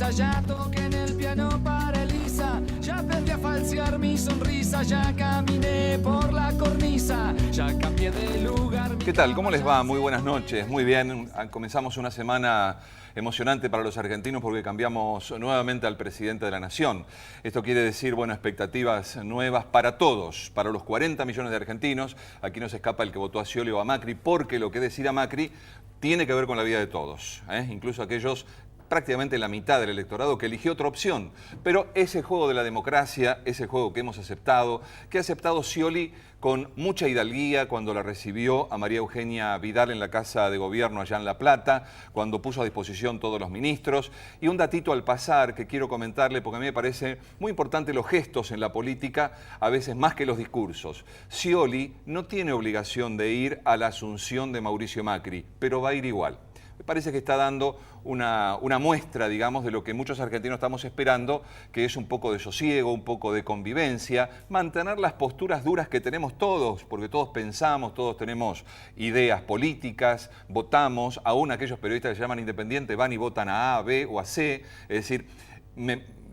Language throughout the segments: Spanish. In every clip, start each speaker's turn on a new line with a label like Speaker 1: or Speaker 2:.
Speaker 1: risa, ya toqué en el piano para Elisa, ya aprendí a falsear mi sonrisa, ya caminé por la cornisa, ya cambié de lugar.
Speaker 2: ¿Qué tal? ¿Cómo les va? Muy buenas noches. Muy bien, comenzamos una semana emocionante para los argentinos porque cambiamos nuevamente al presidente de la Nación. Esto quiere decir, bueno, expectativas nuevas para todos, para los 40 millones de argentinos. Aquí no se escapa el que votó a Scioli o a Macri, porque lo que decida Macri tiene que ver con la vida de todos, incluso aquellos prácticamente la mitad del electorado que eligió otra opción. Pero ese juego de la democracia, ese juego que hemos aceptado, que ha aceptado Scioli con mucha hidalguía cuando la recibió a María Eugenia Vidal en la Casa de Gobierno allá en La Plata, cuando puso a disposición todos los ministros. Y un datito al pasar que quiero comentarle, porque a mí me parece muy importante los gestos en la política, a veces más que los discursos. Scioli no tiene obligación de ir a la asunción de Mauricio Macri, pero va a ir igual. Me parece que está dando una muestra, digamos, de lo que muchos argentinos estamos esperando, que es un poco de sosiego, un poco de convivencia, mantener las posturas duras que tenemos todos, porque todos pensamos, todos tenemos ideas políticas, votamos, aún aquellos periodistas que se llaman independientes van y votan a A, B o a C, es decir,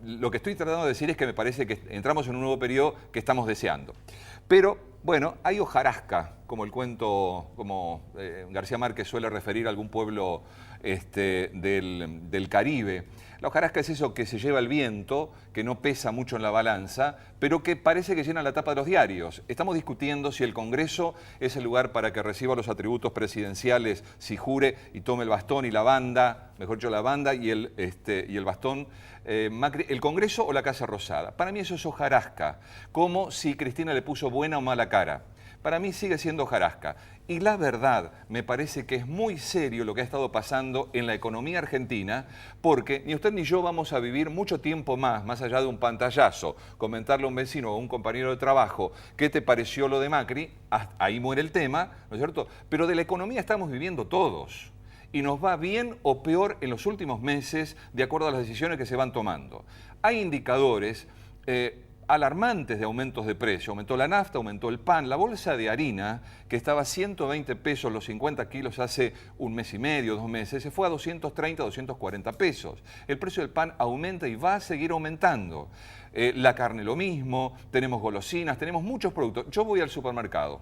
Speaker 2: lo que estoy tratando de decir es que me parece que entramos en un nuevo periodo que estamos deseando. Pero, bueno, hay hojarasca, como el cuento, como García Márquez suele referir a algún pueblo del Caribe. La hojarasca es eso que se lleva el viento, que no pesa mucho en la balanza, pero que parece que llena la tapa de los diarios. Estamos discutiendo si el Congreso es el lugar para que reciba los atributos presidenciales, si jure y tome el bastón y la banda, mejor dicho, la banda y el bastón, Macri, el Congreso o la Casa Rosada. Para mí eso es hojarasca, como si Cristina le puso buena o mala cara. Para mí sigue siendo hojarasca. Y la verdad, me parece que es muy serio lo que ha estado pasando en la economía argentina, porque ni usted ni yo vamos a vivir mucho tiempo más allá de un pantallazo, comentarle a un vecino o a un compañero de trabajo qué te pareció lo de Macri, ahí muere el tema, ¿no es cierto? Pero de la economía estamos viviendo todos. Y nos va bien o peor en los últimos meses, de acuerdo a las decisiones que se van tomando. Hay indicadores alarmantes de aumentos de precio. Aumentó la nafta, aumentó el pan, la bolsa de harina, que estaba a 120 pesos los 50 kilos hace un mes y medio, 2 meses, se fue a 230, 240 pesos. El precio del pan aumenta y va a seguir aumentando. La carne lo mismo, tenemos golosinas, tenemos muchos productos. Yo voy al supermercado.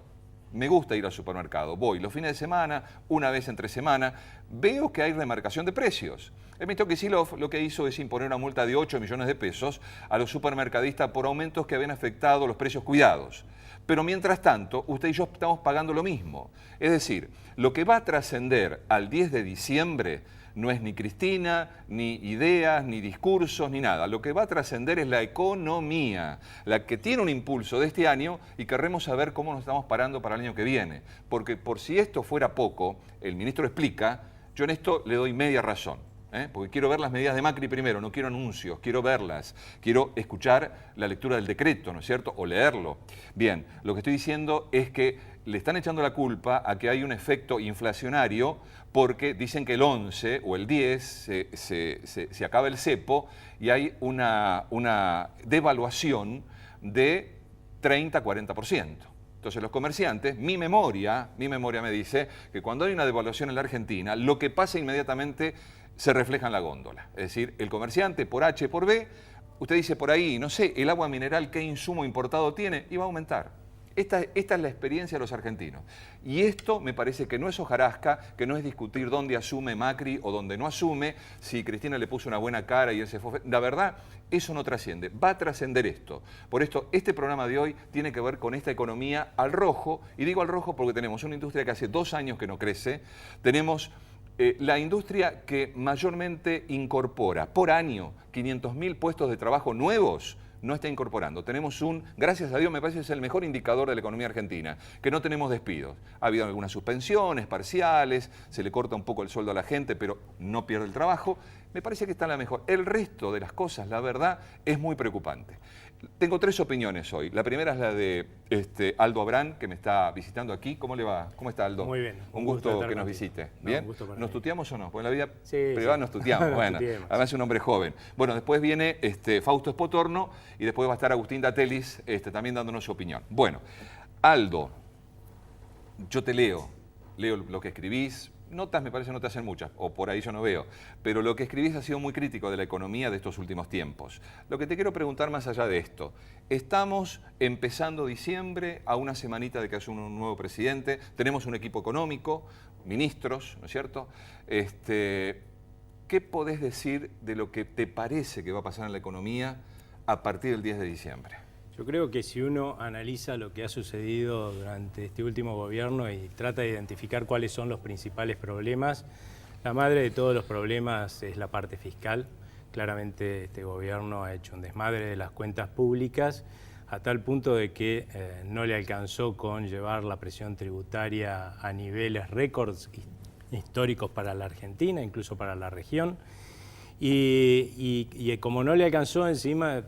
Speaker 2: Me gusta ir al supermercado, voy los fines de semana, una vez entre semana, veo que hay remarcación de precios. El ministro Kicillof lo que hizo es imponer una multa de 8 millones de pesos a los supermercadistas por aumentos que habían afectado los precios cuidados. Pero mientras tanto, usted y yo estamos pagando lo mismo. Es decir, lo que va a trascender al 10 de diciembre no es ni Cristina, ni ideas, ni discursos, ni nada. Lo que va a trascender es la economía, la que tiene un impulso de este año y querremos saber cómo nos estamos parando para el año que viene. Porque por si esto fuera poco, el ministro explica, yo en esto le doy media razón. Porque quiero ver las medidas de Macri primero, no quiero anuncios, quiero verlas, quiero escuchar la lectura del decreto, ¿no es cierto?, o leerlo. Bien, lo que estoy diciendo es que le están echando la culpa a que hay un efecto inflacionario porque dicen que el 11 o el 10 se acaba el cepo y hay una devaluación de 30-40%. Entonces los comerciantes, mi memoria me dice que cuando hay una devaluación en la Argentina, lo que pasa inmediatamente se refleja en la góndola. Es decir, el comerciante por H, por B, usted dice por ahí, no sé, el agua mineral, ¿qué insumo importado tiene? Y va a aumentar. Esta es la experiencia de los argentinos. Y esto me parece que no es hojarasca, que no es discutir dónde asume Macri o dónde no asume, si Cristina le puso una buena cara y él se fue. La verdad, eso no trasciende. Va a trascender esto. Por esto, este programa de hoy tiene que ver con esta economía al rojo. Y digo al rojo porque tenemos una industria que hace 2 años que no crece. Tenemos la industria que mayormente incorpora por año 500.000 puestos de trabajo nuevos, no está incorporando. Tenemos gracias a Dios, me parece que es el mejor indicador de la economía argentina, que no tenemos despidos. Ha habido algunas suspensiones parciales, se le corta un poco el sueldo a la gente, pero no pierde el trabajo. Me parece que está la mejor. El resto de las cosas, la verdad, es muy preocupante. Tengo 3 opiniones hoy. La primera es la de Aldo Abrán, que me está visitando aquí. ¿Cómo le va? ¿Cómo está, Aldo?
Speaker 3: Muy bien.
Speaker 2: Un gusto que nos visite. ¿Bien?
Speaker 3: Un gusto para
Speaker 2: ¿Nos
Speaker 3: mí.
Speaker 2: tuteamos o no? Porque en la vida
Speaker 3: Sí,
Speaker 2: privada
Speaker 3: sí.
Speaker 2: nos tuteamos. Bueno, además es un hombre joven. Bueno, después viene Fausto Espotorno y después va a estar Agustín Datelis también dándonos su opinión. Bueno, Aldo, yo te leo lo que escribís, notas me parece no te hacen muchas, o por ahí yo no veo, pero lo que escribís ha sido muy crítico de la economía de estos últimos tiempos. Lo que te quiero preguntar más allá de esto, estamos empezando diciembre, a una semanita de que asume un nuevo presidente, tenemos un equipo económico, ministros, ¿no es cierto? ¿Qué podés decir de lo que te parece que va a pasar en la economía a partir del 10 de diciembre?
Speaker 3: Yo creo que si uno analiza lo que ha sucedido durante este último gobierno y trata de identificar cuáles son los principales problemas, la madre de todos los problemas es la parte fiscal. Claramente este gobierno ha hecho un desmadre de las cuentas públicas a tal punto de que no le alcanzó con llevar la presión tributaria a niveles récords históricos para la Argentina, incluso para la región. Y como no le alcanzó, encima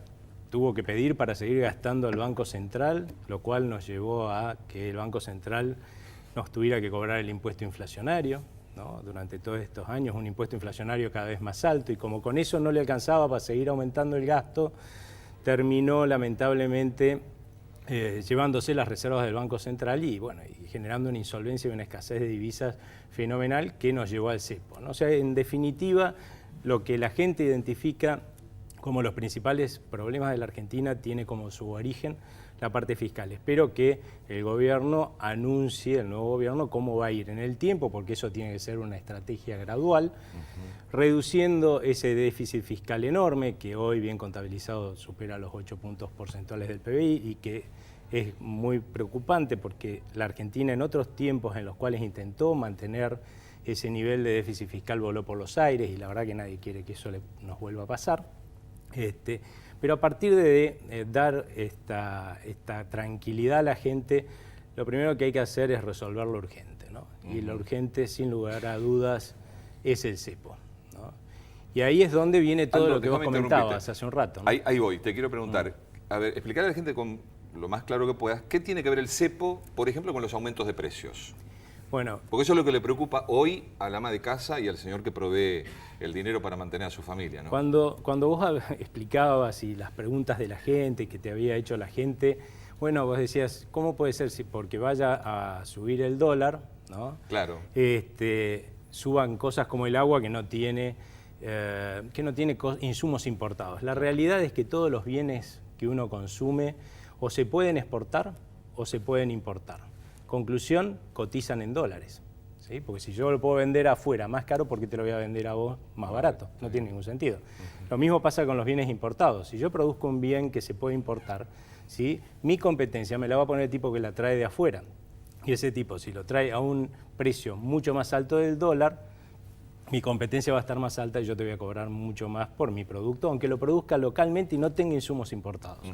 Speaker 3: tuvo que pedir para seguir gastando al Banco Central, lo cual nos llevó a que el Banco Central nos tuviera que cobrar el impuesto inflacionario, ¿no? Durante todos estos años, un impuesto inflacionario cada vez más alto, y como con eso no le alcanzaba para seguir aumentando el gasto, terminó lamentablemente llevándose las reservas del Banco Central y generando una insolvencia y una escasez de divisas fenomenal que nos llevó al cepo, ¿no? O sea, en definitiva, lo que la gente identifica como los principales problemas de la Argentina tiene como su origen la parte fiscal. Espero que el gobierno anuncie, el nuevo gobierno, cómo va a ir en el tiempo, porque eso tiene que ser una estrategia gradual, reduciendo ese déficit fiscal enorme, que hoy bien contabilizado supera los 8 puntos porcentuales del PBI y que es muy preocupante porque la Argentina en otros tiempos en los cuales intentó mantener ese nivel de déficit fiscal voló por los aires y la verdad que nadie quiere que eso nos vuelva a pasar. Pero a partir de dar esta tranquilidad a la gente, lo primero que hay que hacer es resolver lo urgente, ¿no? Y lo urgente, sin lugar a dudas, es el cepo, ¿no? Y ahí es donde viene todo
Speaker 2: Aldo,
Speaker 3: lo que vos comentabas hace un rato, ¿no?
Speaker 2: Ahí voy, te quiero preguntar. A ver, explicarle a la gente con lo más claro que puedas, ¿qué tiene que ver el cepo, por ejemplo, con los aumentos de precios?
Speaker 3: Bueno,
Speaker 2: porque eso es lo que le preocupa hoy al ama de casa y al señor que provee el dinero para mantener a su familia, ¿no?
Speaker 3: Cuando vos explicabas y las preguntas de la gente que te había hecho la gente, bueno, vos decías, ¿cómo puede ser si porque vaya a subir el dólar, ¿no?
Speaker 2: Claro.
Speaker 3: Suban cosas como el agua que no tiene insumos importados? La realidad es que todos los bienes que uno consume o se pueden exportar o se pueden importar. Conclusión, cotizan en dólares, ¿sí? Porque si yo lo puedo vender afuera más caro, ¿por qué te lo voy a vender a vos más barato? No tiene ningún sentido. Lo mismo pasa con los bienes importados. Si yo produzco un bien que se puede importar, ¿sí? Mi competencia me la va a poner el tipo que la trae de afuera. Y ese tipo, si lo trae a un precio mucho más alto del dólar, mi competencia va a estar más alta y yo te voy a cobrar mucho más por mi producto, aunque lo produzca localmente y no tenga insumos importados.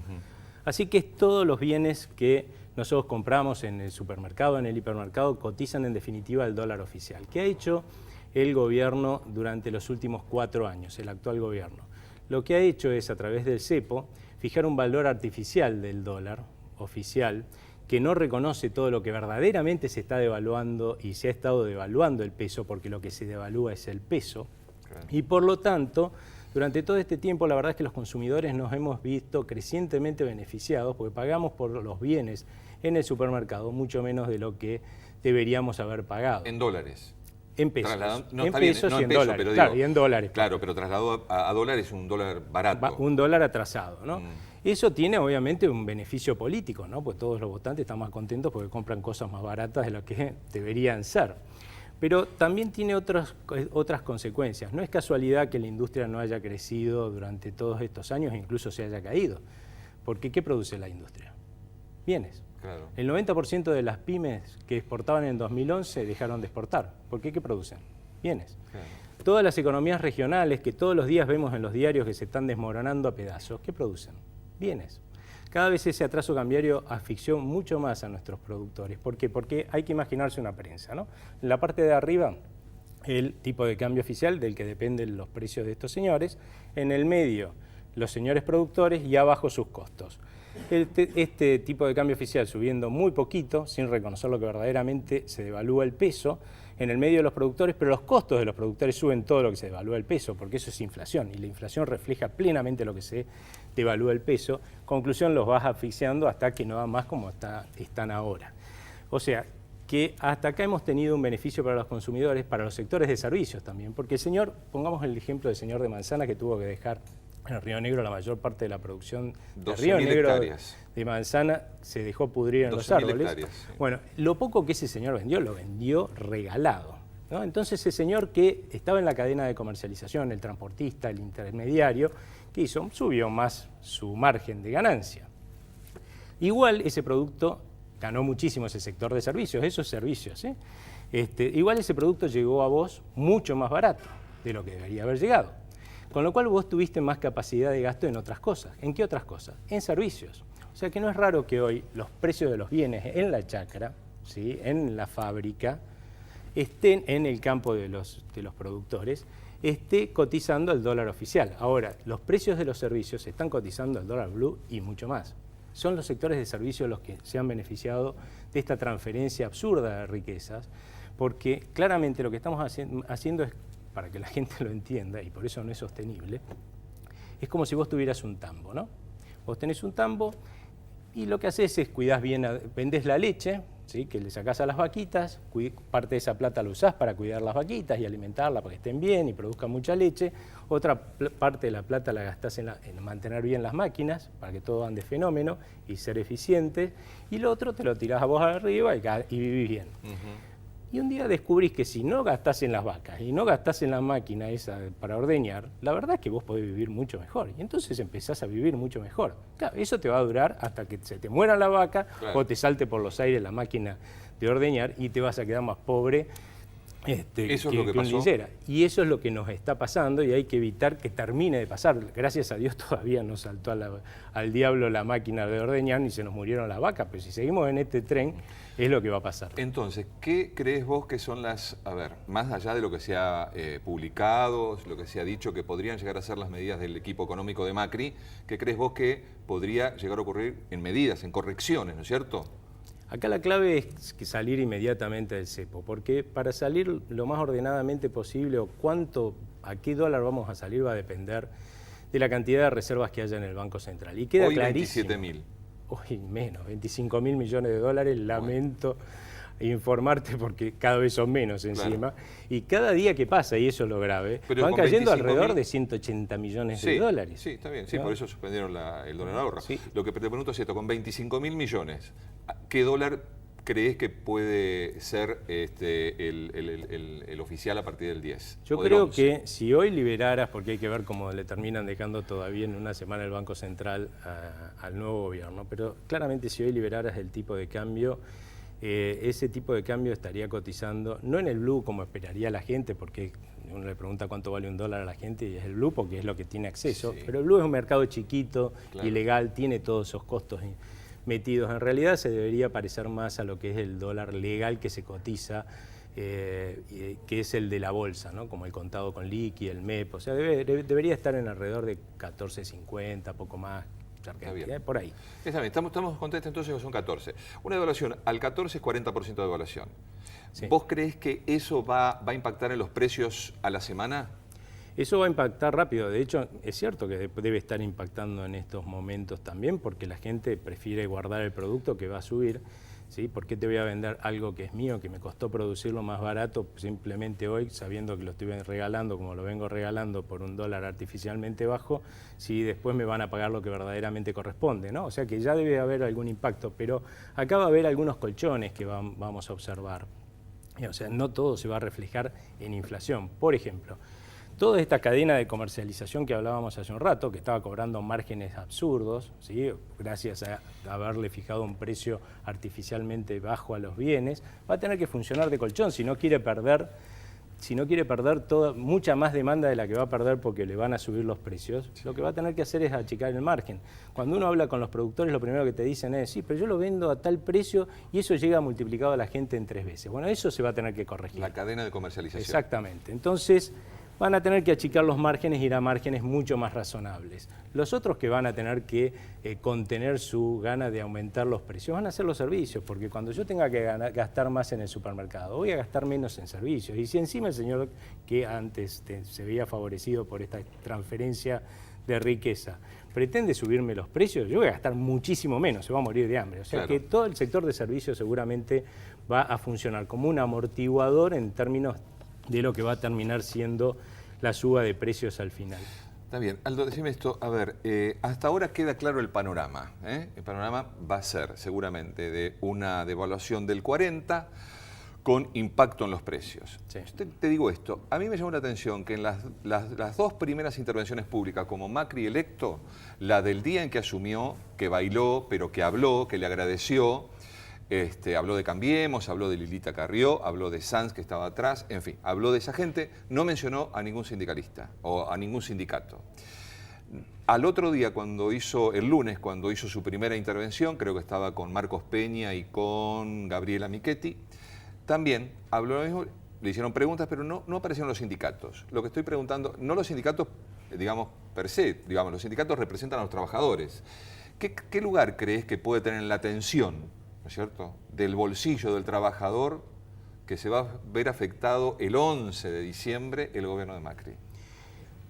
Speaker 3: Así que todos los bienes que nosotros compramos en el supermercado, en el hipermercado, cotizan en definitiva el dólar oficial. ¿Qué ha hecho el gobierno durante los últimos 4 años, el actual gobierno? Lo que ha hecho es, a través del cepo, fijar un valor artificial del dólar oficial que no reconoce todo lo que verdaderamente se está devaluando y se ha estado devaluando el peso, porque lo que se devalúa es el peso. Claro. Y por lo tanto, durante todo este tiempo, la verdad es que los consumidores nos hemos visto crecientemente beneficiados porque pagamos por los bienes en el supermercado mucho menos de lo que deberíamos haber pagado.
Speaker 2: ¿En dólares?
Speaker 3: En pesos.
Speaker 2: No,
Speaker 3: en pesos y en dólares.
Speaker 2: Pero
Speaker 3: claro,
Speaker 2: digo,
Speaker 3: y en dólares.
Speaker 2: Claro, pero trasladado a dólares es un dólar barato.
Speaker 3: Un dólar atrasado, ¿no? Eso tiene obviamente un beneficio político, ¿no? Pues todos los votantes están más contentos porque compran cosas más baratas de lo que deberían ser. Pero también tiene otras consecuencias. No es casualidad que la industria no haya crecido durante todos estos años e incluso se haya caído. Porque ¿qué produce la industria? Bienes.
Speaker 2: Claro.
Speaker 3: El 90% de las pymes que exportaban en 2011 dejaron de exportar. ¿Por qué? ¿Qué producen? Bienes. Claro. Todas las economías regionales que todos los días vemos en los diarios que se están desmoronando a pedazos, ¿qué producen? Bienes. Cada vez ese atraso cambiario asfixió mucho más a nuestros productores. ¿Por qué? Porque hay que imaginarse una prensa, ¿no? En la parte de arriba, el tipo de cambio oficial del que dependen los precios de estos señores. En el medio, los señores productores y abajo sus costos. Este tipo de cambio oficial subiendo muy poquito, sin reconocer lo que verdaderamente se devalúa el peso, en el medio de los productores, pero los costos de los productores suben todo lo que se devalúa el peso, porque eso es inflación, y la inflación refleja plenamente lo que se devalúa el peso. Conclusión, los vas asfixiando hasta que no va más como están ahora. O sea, que hasta acá hemos tenido un beneficio para los consumidores, para los sectores de servicios también, porque el señor, pongamos el ejemplo del señor de Manzana, que tuvo que dejar en Río Negro la mayor parte de la producción de Río Negro
Speaker 2: hectáreas
Speaker 3: de manzana se dejó pudrir en los árboles.
Speaker 2: Hectáreas, sí.
Speaker 3: Bueno, lo poco que ese señor vendió, lo vendió regalado, ¿no? Entonces ese señor que estaba en la cadena de comercialización, el transportista, el intermediario, ¿qué hizo? Subió más su margen de ganancia. Igual ese producto ganó muchísimo ese sector de servicios, esos servicios, ¿eh? Igual ese producto llegó a vos mucho más barato de lo que debería haber llegado. Con lo cual vos tuviste más capacidad de gasto en otras cosas. ¿En qué otras cosas? En servicios. O sea que no es raro que hoy los precios de los bienes en la chacra, ¿sí?, en la fábrica, estén en el campo de los productores, esté cotizando el dólar oficial. Ahora, los precios de los servicios están cotizando el dólar blue y mucho más. Son los sectores de servicios los que se han beneficiado de esta transferencia absurda de riquezas, porque claramente lo que estamos haciendo es, para que la gente lo entienda, y por eso no es sostenible, es como si vos tuvieras un tambo, ¿no? Vos tenés un tambo y lo que haces es cuidás bien, vendés la leche, ¿sí?, que le sacás a las vaquitas, parte de esa plata la usás para cuidar las vaquitas y alimentarlas para que estén bien y produzcan mucha leche, otra parte de la plata la gastás en mantener bien las máquinas para que todo ande fenómeno y ser eficientes, y lo otro te lo tirás a vos arriba y vivís bien. Y un día descubrís que si no gastás en las vacas y no gastás en la máquina esa para ordeñar, la verdad es que vos podés vivir mucho mejor. Y entonces empezás a vivir mucho mejor. Claro, eso te va a durar hasta que se te muera la vaca, claro, o te salte por los aires la máquina de ordeñar y te vas a quedar más pobre
Speaker 2: eso es lo que
Speaker 3: un
Speaker 2: pasó.
Speaker 3: linchera. Y eso es lo que nos está pasando y hay que evitar que termine de pasar. Gracias a Dios todavía no saltó al diablo la máquina de ordeñar ni se nos murieron las vacas, pero si seguimos en este tren es lo que va a pasar.
Speaker 2: Entonces, ¿qué crees vos que son más allá de lo que se ha publicado, lo que se ha dicho que podrían llegar a ser las medidas del equipo económico de Macri, qué crees vos que podría llegar a ocurrir en medidas, en correcciones, ¿no es cierto?
Speaker 3: Acá la clave es que salir inmediatamente del cepo, porque para salir lo más ordenadamente posible o a qué dólar vamos a salir va a depender de la cantidad de reservas que haya en el Banco Central. Y queda
Speaker 2: hoy
Speaker 3: clarísimo.
Speaker 2: 27.000.
Speaker 3: Hoy menos, 25.000 millones de dólares, lamento informarte porque cada vez son menos encima, claro, y cada día que pasa, y eso es lo grave, pero van cayendo alrededor de 180 millones de dólares.
Speaker 2: Sí, está bien, sí, ¿no? Por eso suspendieron el dólar ahorro.
Speaker 3: Sí.
Speaker 2: Lo que te pregunto es esto, con 25.000 millones, ¿qué dólar crees que puede ser el oficial a partir del 10?
Speaker 3: Yo creo que si hoy liberaras, porque hay que ver cómo le terminan dejando todavía en una semana el Banco Central al nuevo gobierno, pero claramente si hoy liberaras el tipo de cambio, ese tipo de cambio estaría cotizando, no en el blue como esperaría la gente, porque uno le pregunta cuánto vale un dólar a la gente y es el blue porque es lo que tiene acceso, sí, pero el blue es un mercado chiquito, claro, ilegal, tiene todos esos costos metidos. En realidad se debería parecer más a lo que es el dólar legal que se cotiza, que es el de la bolsa, ¿no? Como el contado con liqui, el MEP, o sea, debería estar en alrededor de 14.50, poco más. Por ahí.
Speaker 2: Está bien, estamos contentos entonces que son 14. Una devaluación al 14 es 40% de devaluación. Sí. ¿Vos crees que eso va a impactar en los precios a la semana?
Speaker 3: Eso va a impactar rápido. De hecho, es cierto que debe estar impactando en estos momentos también porque la gente prefiere guardar el producto que va a subir. ¿Sí? ¿Por qué te voy a vender algo que es mío, que me costó producirlo más barato simplemente hoy, sabiendo que lo estoy regalando como lo vengo regalando por un dólar artificialmente bajo, si después me van a pagar lo que verdaderamente corresponde, ¿no? O sea que ya debe haber algún impacto, pero acá va a haber algunos colchones que vamos a observar. O sea, no todo se va a reflejar en inflación. Por ejemplo, toda esta cadena de comercialización que hablábamos hace un rato, que estaba cobrando márgenes absurdos, ¿sí? Gracias a haberle fijado un precio artificialmente bajo a los bienes, va a tener que funcionar de colchón si no quiere perder mucha más demanda de la que va a perder porque le van a subir los precios. Sí. Lo que va a tener que hacer es achicar el margen. Cuando uno habla con los productores, lo primero que te dicen es, sí, pero yo lo vendo a tal precio y eso llega multiplicado a la gente en 3 veces. Bueno, eso se va a tener que corregir.
Speaker 2: La cadena de comercialización.
Speaker 3: Exactamente. Entonces, van a tener que achicar los márgenes y ir a márgenes mucho más razonables. Los otros que van a tener que contener su gana de aumentar los precios van a ser los servicios, porque cuando yo tenga que gastar más en el supermercado, voy a gastar menos en servicios. Y si encima el señor que antes se veía favorecido por esta transferencia de riqueza pretende subirme los precios, yo voy a gastar muchísimo menos, se va a morir de hambre. O sea que todo el sector de servicios seguramente va a funcionar como un amortiguador en términos de lo que va a terminar siendo la suba de precios al final.
Speaker 2: Está bien. Aldo, decime esto, a ver, hasta ahora queda claro el panorama. El panorama va a ser seguramente de una devaluación del 40 con impacto en los precios. Sí. Te digo esto, a mí me llamó la atención que en las dos primeras intervenciones públicas como Macri electo, la del día en que asumió, que bailó, pero que habló, que le agradeció, habló de Cambiemos, habló de Lilita Carrió, habló de Sanz que estaba atrás, en fin, habló de esa gente, no mencionó a ningún sindicalista o a ningún sindicato. Al otro día, el lunes, cuando hizo su primera intervención, creo que estaba con Marcos Peña y con Gabriela Michetti, también habló lo mismo, le hicieron preguntas, pero no aparecieron los sindicatos. Lo que estoy preguntando, no los sindicatos, digamos, per se, digamos, los sindicatos representan a los trabajadores. ¿Qué lugar crees que puede tener en la atención, ¿no es cierto?, del bolsillo del trabajador que se va a ver afectado el 11 de diciembre el gobierno de Macri?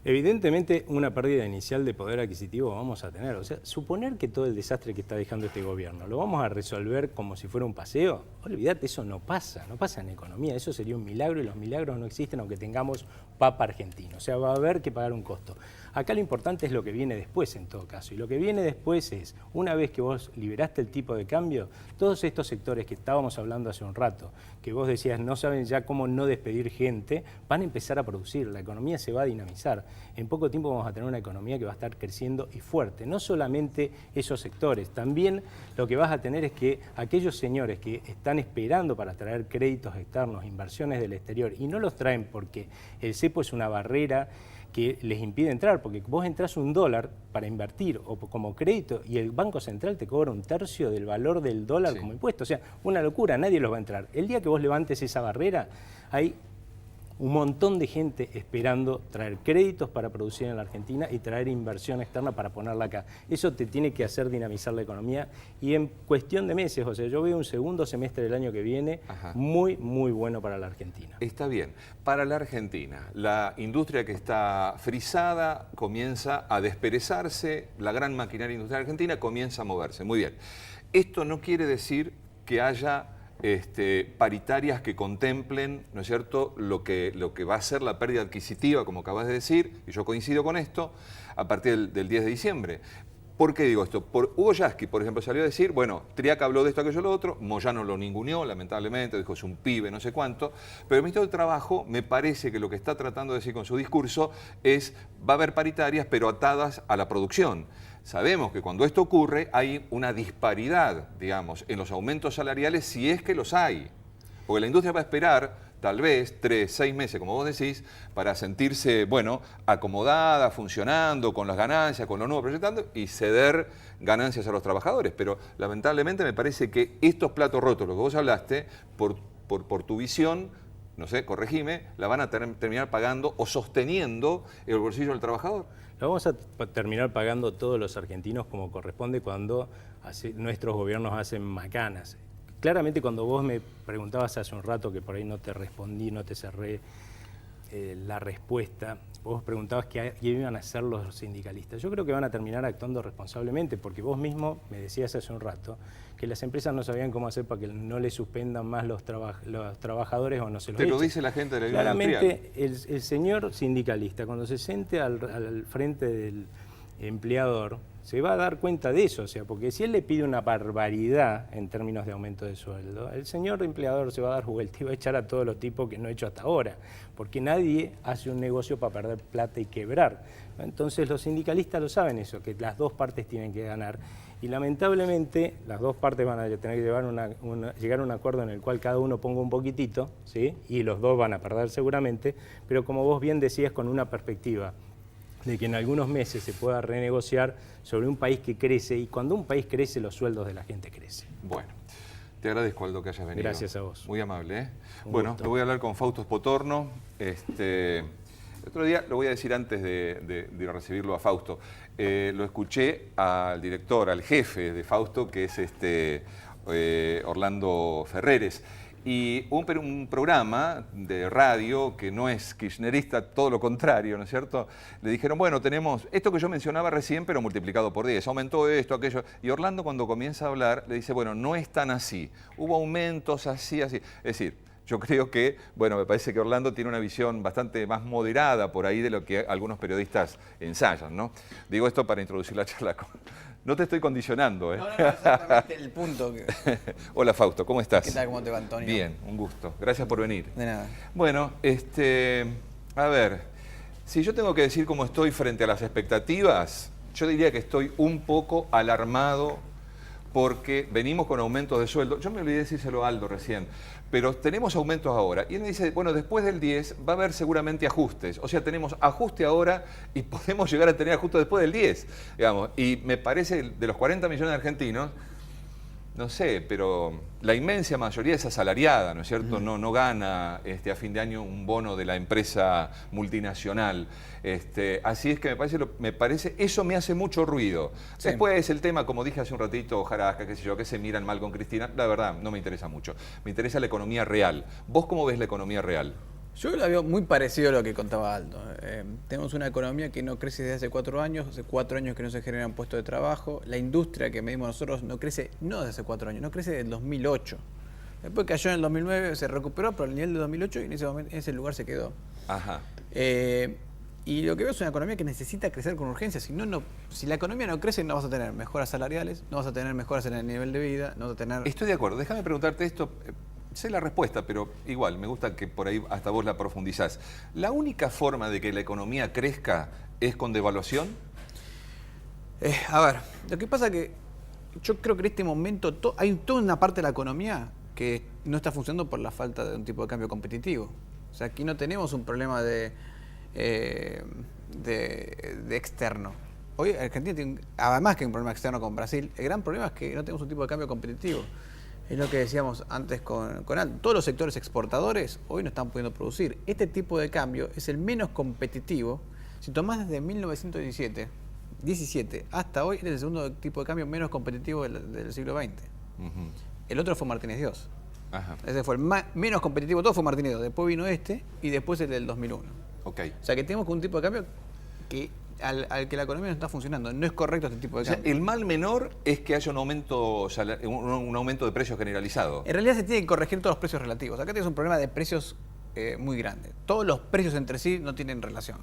Speaker 3: Evidentemente una pérdida inicial de poder adquisitivo vamos a tener. O sea, suponer que todo el desastre que está dejando este gobierno lo vamos a resolver como si fuera un paseo, olvídate, eso no pasa en economía, eso sería un milagro y los milagros no existen aunque tengamos papa argentino. O sea, va a haber que pagar un costo. Acá lo importante es lo que viene después en todo caso. Y lo que viene después es, una vez que vos liberaste el tipo de cambio, todos estos sectores que estábamos hablando hace un rato, que vos decías no saben ya cómo no despedir gente, van a empezar a producir, la economía se va a dinamizar. En poco tiempo vamos a tener una economía que va a estar creciendo y fuerte. No solamente esos sectores, también lo que vas a tener es que aquellos señores que están esperando para traer créditos externos, inversiones del exterior, y no los traen porque el cepo es una barrera que les impide entrar, porque vos entrás $1 para invertir o como crédito y el Banco Central te cobra 1/3 del valor del dólar como impuesto. O sea, una locura, nadie los va a entrar. El día que vos levantes esa barrera, hay un montón de gente esperando traer créditos para producir en la Argentina y traer inversión externa para ponerla acá. Eso te tiene que hacer dinamizar la economía y en cuestión de meses, o sea, yo veo un segundo semestre del año que viene muy, muy bueno para la Argentina.
Speaker 2: Está bien. Para la Argentina, la industria que está frisada comienza a desperezarse, la gran maquinaria industrial argentina comienza a moverse. Muy bien. Esto no quiere decir que haya paritarias que contemplen, ¿no es cierto?, lo que va a ser la pérdida adquisitiva, como acabas de decir, y yo coincido con esto, a partir del 10 de diciembre. ¿Por qué digo esto? Hugo Yasky, por ejemplo, salió a decir, bueno, Triaca habló de esto, aquello, lo otro, Moyano lo ninguneó, lamentablemente, dijo, es un pibe, no sé cuánto, pero el ministro del Trabajo me parece que lo que está tratando de decir con su discurso es, va a haber paritarias, pero atadas a la producción. Sabemos que cuando esto ocurre hay una disparidad, digamos, en los aumentos salariales, si es que los hay. Porque la industria va a esperar, tal vez, 3, 6 meses, como vos decís, para sentirse, bueno, acomodada, funcionando, con las ganancias, con lo nuevo proyectando, y ceder ganancias a los trabajadores. Pero, lamentablemente, me parece que estos platos rotos, lo que vos hablaste, por tu visión, no sé, corregime, la van a terminar pagando o sosteniendo el bolsillo del trabajador.
Speaker 3: Lo vamos a terminar pagando todos los argentinos como corresponde cuando nuestros gobiernos hacen macanas. Claramente cuando vos me preguntabas hace un rato, que por ahí no te respondí, no te cerré la respuesta, vos preguntabas qué iban a hacer los sindicalistas. Yo creo que van a terminar actuando responsablemente, porque vos mismo me decías hace un rato que las empresas no sabían cómo hacer para que no le suspendan más los trabajadores o no se los echen.
Speaker 2: Te lo dice la gente de la industria.
Speaker 3: Claramente el señor sindicalista, cuando se siente al frente del empleador, se va a dar cuenta de eso, o sea, porque si él le pide una barbaridad en términos de aumento de sueldo, el señor empleador se va a dar vuelta y va a echar a todos los tipos que no ha hecho hasta ahora, porque nadie hace un negocio para perder plata y quebrar. Entonces los sindicalistas lo saben eso, que las dos partes tienen que ganar y lamentablemente las dos partes van a tener que llegar a un acuerdo en el cual cada uno ponga un poquitito, ¿sí? Y los dos van a perder seguramente, pero como vos bien decías, con una perspectiva de que en algunos meses se pueda renegociar sobre un país que crece, y cuando un país crece, los sueldos de la gente crecen.
Speaker 2: Bueno, te agradezco, Aldo, que hayas venido.
Speaker 3: Gracias a vos.
Speaker 2: Muy amable, ¿eh?
Speaker 3: Un
Speaker 2: bueno,
Speaker 3: gusto.
Speaker 2: lo voy a hablar con Fausto Spotorno. El otro día, lo voy a decir antes de recibirlo a Fausto, lo escuché al director, al jefe de Fausto, que es Orlando Ferreres, Y un programa de radio que no es kirchnerista, todo lo contrario, ¿no es cierto? Le dijeron, bueno, tenemos esto que yo mencionaba recién, pero multiplicado por 10. Aumentó esto, aquello. Y Orlando, cuando comienza a hablar, le dice, bueno, no es tan así. Hubo aumentos así, así. Es decir, yo creo que, bueno, me parece que Orlando tiene una visión bastante más moderada por ahí de lo que algunos periodistas ensayan, ¿no? Digo esto para introducir la charla. No te estoy condicionando, ¿eh?
Speaker 4: No, exactamente el punto.
Speaker 2: Hola, Fausto, ¿cómo estás?
Speaker 4: ¿Qué tal? ¿Cómo te va, Antonio?
Speaker 2: Bien, un gusto. Gracias por venir.
Speaker 4: De nada.
Speaker 2: Bueno, a ver, si yo tengo que decir cómo estoy frente a las expectativas, yo diría que estoy un poco alarmado porque venimos con aumentos de sueldo. Yo me olvidé decírselo a Aldo recién, pero tenemos aumentos ahora. Y él me dice, bueno, después del 10 va a haber seguramente ajustes. O sea, tenemos ajuste ahora y podemos llegar a tener ajuste después del 10, digamos. Y me parece, de los 40 millones de argentinos, no sé, pero la inmensa mayoría es asalariada, ¿no es cierto? No gana a fin de año un bono de la empresa multinacional. Así es que me parece, eso me hace mucho ruido.
Speaker 4: Sí.
Speaker 2: Después el tema, como dije hace un ratito, Jarasca, qué sé yo, que se miran mal con Cristina, la verdad, no me interesa mucho. Me interesa la economía real. ¿Vos cómo ves la economía real?
Speaker 4: Yo la veo muy parecido a lo que contaba Aldo. Tenemos una economía que no crece desde hace 4 años, hace 4 años que no se generan puestos de trabajo. La industria que medimos nosotros no crece, no desde hace 4 años, no crece desde el 2008. Después cayó en el 2009, se recuperó, pero al nivel del 2008 y en ese momento, en ese lugar se quedó.
Speaker 2: Ajá.
Speaker 4: Y lo que veo es una economía que necesita crecer con urgencia. Si la economía no crece, no vas a tener mejoras salariales, no vas a tener mejoras en el nivel de vida, no vas a tener...
Speaker 2: Estoy de acuerdo. Déjame preguntarte esto. Sé la respuesta, pero igual, me gusta que por ahí hasta vos la profundizás. ¿La única forma de que la economía crezca es con devaluación?
Speaker 4: A ver, lo que pasa es que yo creo que en este momento hay toda una parte de la economía que no está funcionando por la falta de un tipo de cambio competitivo. O sea, aquí no tenemos un problema de externo. Hoy Argentina tiene, además que un problema externo con Brasil, el gran problema es que no tenemos un tipo de cambio competitivo. Es lo que decíamos antes con Aldo. Todos los sectores exportadores hoy no están pudiendo producir. Este tipo de cambio es el menos competitivo. Si tomás desde 1917 hasta hoy, es el segundo tipo de cambio menos competitivo del siglo XX. El otro fue Martínez Dios.
Speaker 2: Ajá.
Speaker 4: Ese fue el menos competitivo, todo fue Martínez Dios. Después vino y después el del 2001.
Speaker 2: Okay.
Speaker 4: O sea que tenemos un tipo de cambio que al que la economía no está funcionando. No es correcto este tipo de cambio.
Speaker 2: O sea, el mal menor es que haya un aumento de precios generalizado.
Speaker 4: En realidad se tienen que corregir todos los precios relativos. Acá tienes un problema de precios muy grande. Todos los precios entre sí no tienen relación.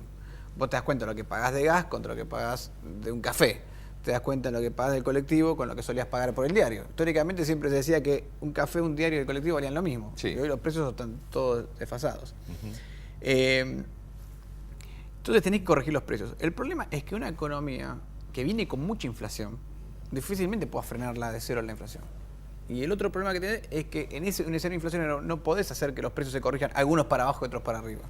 Speaker 4: Vos te das cuenta de lo que pagás de gas contra lo que pagás de un café. Te das cuenta de lo que pagás del colectivo con lo que solías pagar por el diario. Históricamente siempre se decía que un café, un diario y el colectivo valían lo mismo.
Speaker 2: Sí.
Speaker 4: Y hoy los precios están todos desfasados. Entonces tenés que corregir los precios. El problema es que una economía que viene con mucha inflación, difícilmente puedas frenarla de cero la inflación. Y el otro problema que tenés es que en ese escenario inflacionario no podés hacer que los precios se corrijan, algunos para abajo y otros para arriba.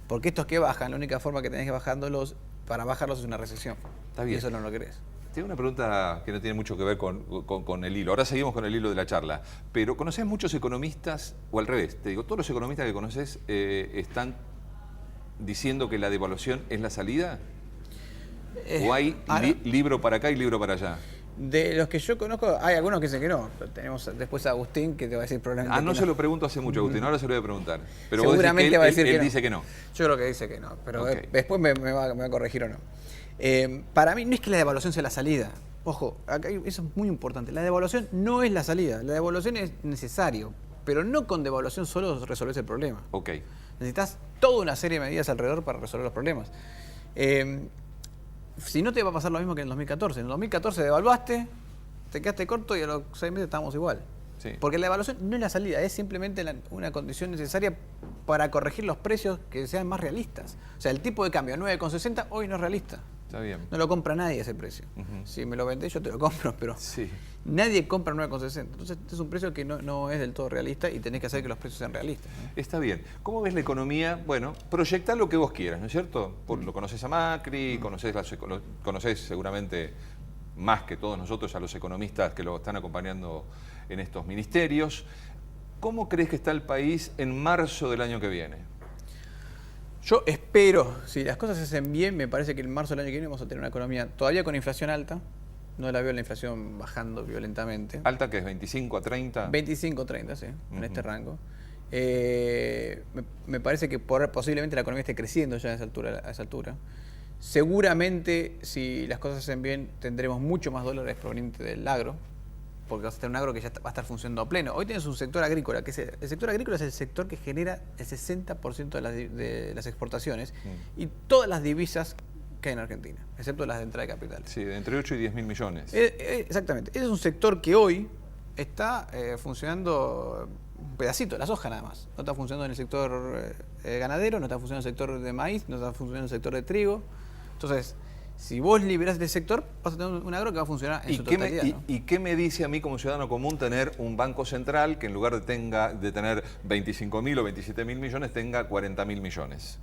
Speaker 4: Porque estos que bajan, la única forma que tenés que bajándolos, para bajarlos es una recesión.
Speaker 2: Está bien.
Speaker 4: Y eso no lo querés.
Speaker 2: Tengo una pregunta que no tiene mucho que ver con el hilo. Ahora seguimos con el hilo de la charla. Pero ¿conocés muchos economistas, o al revés, te digo, todos los economistas que conoces están diciendo que la devaluación es la salida? ¿O hay libro para acá y libro para allá?
Speaker 4: De los que yo conozco, hay algunos que dicen que no. Tenemos después a Agustín que te va a decir probablemente
Speaker 2: no
Speaker 4: que
Speaker 2: se lo pregunto hace mucho, Agustín. Ahora se lo voy a preguntar. Pero
Speaker 4: seguramente
Speaker 2: vos decís que
Speaker 4: va a decir que
Speaker 2: él
Speaker 4: no.
Speaker 2: dice que no.
Speaker 4: Yo creo que dice que no, pero
Speaker 2: Okay.
Speaker 4: Después me va a corregir o no. Para mí no es que la devaluación sea la salida. Ojo, acá eso es muy importante. La devaluación no es la salida. La devaluación es necesario, pero no con devaluación solo resolvés el problema.
Speaker 2: Ok.
Speaker 4: Necesitas toda una serie de medidas alrededor para resolver los problemas. Si no, te va a pasar lo mismo que en el 2014. En el 2014 devaluaste, te quedaste corto y a los 6 meses estábamos igual.
Speaker 2: Sí.
Speaker 4: Porque la devaluación no es la salida, es simplemente una condición necesaria para corregir los precios que sean más realistas. O sea, el tipo de cambio 9,60 hoy no es realista.
Speaker 2: Está bien.
Speaker 4: No lo compra nadie ese precio. Si me lo vendés yo te lo compro, pero
Speaker 2: Sí.
Speaker 4: nadie compra 9,60. Entonces este es un precio que no es del todo realista y tenés que hacer que los precios sean realistas, ¿no?
Speaker 2: Está bien. ¿Cómo ves la economía? Bueno, proyectar lo que vos quieras, ¿no es cierto? Lo conoces a Macri, conoces seguramente más que todos nosotros a los economistas que lo están acompañando en estos ministerios. ¿Cómo crees que está el país en marzo del año que viene?
Speaker 4: Yo espero, si las cosas se hacen bien, me parece que en marzo del año que viene vamos a tener una economía todavía con inflación alta, No la veo la inflación bajando violentamente.
Speaker 2: ¿Alta que es 25 a 30?
Speaker 4: 25, 30, sí, en este rango. Me parece que posiblemente la economía esté creciendo ya a esa altura. Seguramente, si las cosas se hacen bien, tendremos mucho más dólares provenientes del agro, porque vas a tener un agro que ya va a estar funcionando a pleno. Hoy tienes un sector agrícola, que el sector agrícola es el sector que genera el 60% de las exportaciones y todas las divisas que hay en Argentina, excepto las de entrada de capitales.
Speaker 2: Sí, de entre 8 y 10 mil millones.
Speaker 4: Exactamente. Ese es un sector que hoy está funcionando un pedacito, la soja nada más. No está funcionando en el sector ganadero, no está funcionando en el sector de maíz, no está funcionando en el sector de trigo. Entonces, si vos liberás del sector, vas a tener un agro que va a funcionar en su totalidad.
Speaker 2: ¿Y qué me dice a mí como ciudadano común tener un banco central que en lugar de tener 25.000 o 27.000 millones, tenga 40.000 millones?